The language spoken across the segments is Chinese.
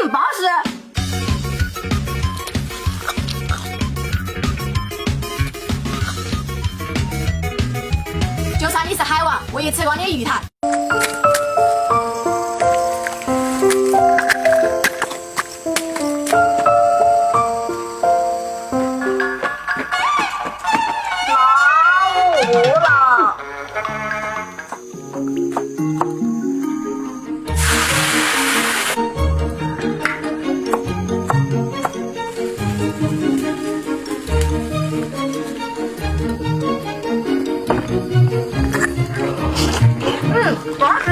巴适。就算你是海王，我也吃光你的鱼塘。巴适。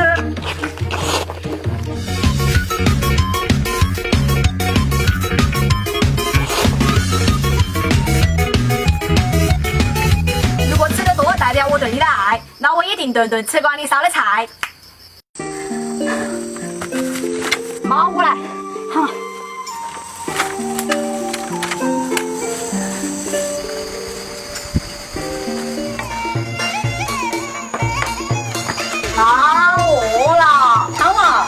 如果吃得多代表我对你的爱，那我一定顿顿吃光你烧的菜。妈，我来。好。啊，饿了，汤啊！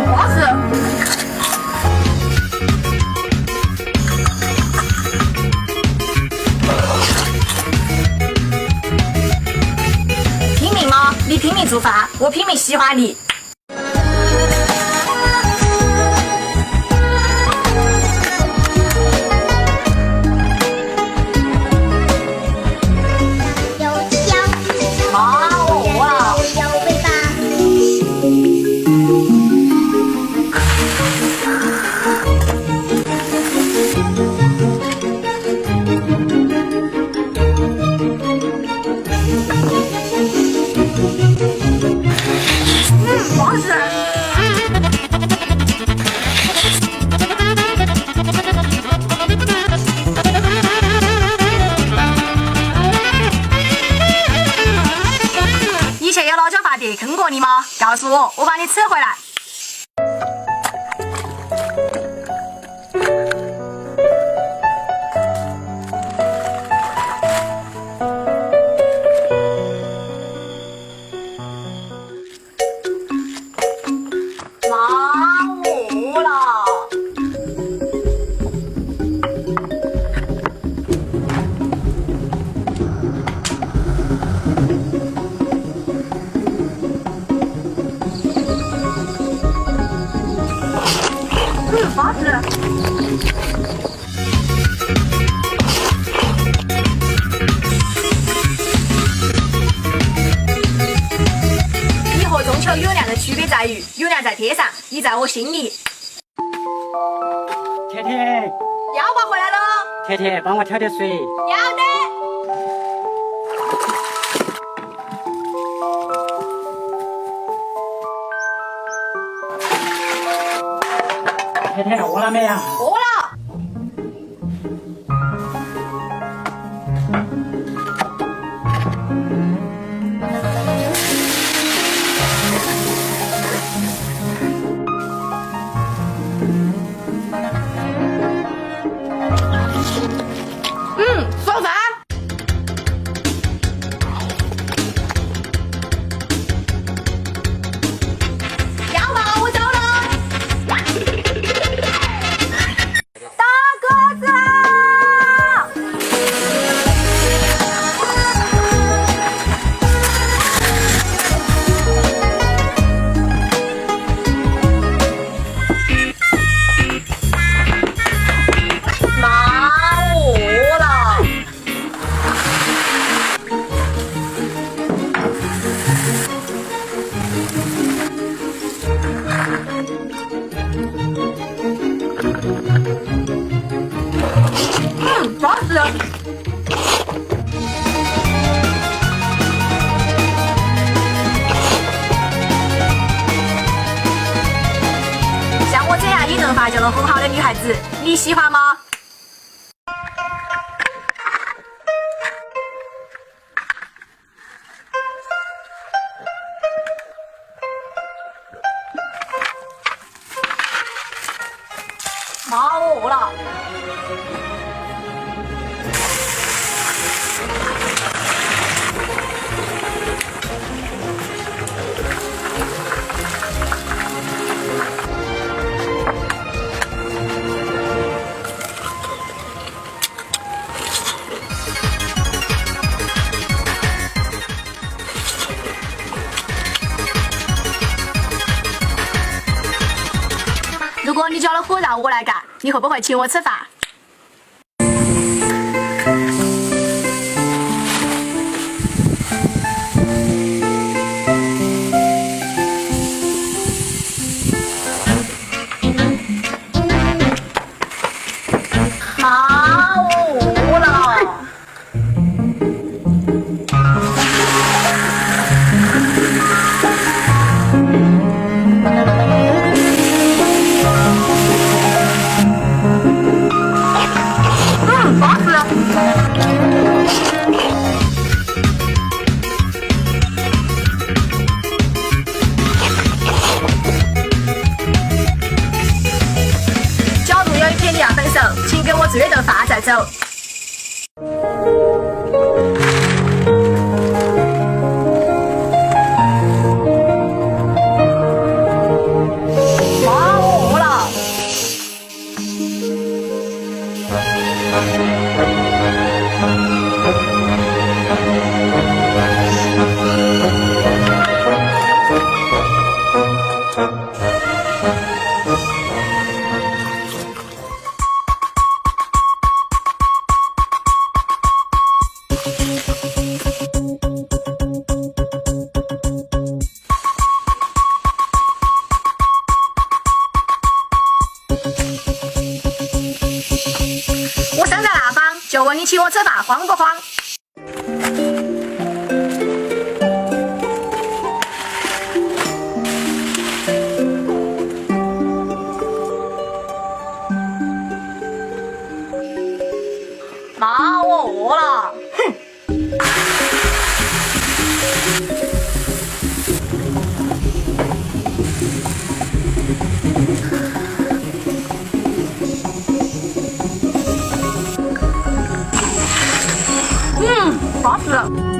巴适。拼命吗？你拼命做饭，我拼命喜欢你。妈，我饿了。巴适。以前有老酒饭店坑过你吗？告诉我，我把你吃回来。妈，我饿了。巴适。你和中秋有亮的区别在于，有亮在天上，你在我心里。甜甜，要不回来了？甜甜，帮我挑点水。要的。甜甜，饿了没呀？饿了。送饭。要吧，我走了。大个子。妈，我饿了。巴适。像我这样一顿饭就能很好的女孩子，你喜欢吗？妈，我饿了。如果你交了活让我来干，你会不会请我吃饭？妈，我饿了。好吃。假如有一天你要分手，请给我做一顿饭再走。妈，我饿了。我身在那方，就问你请我吃饭慌不慌？妈，我饿了。好吃。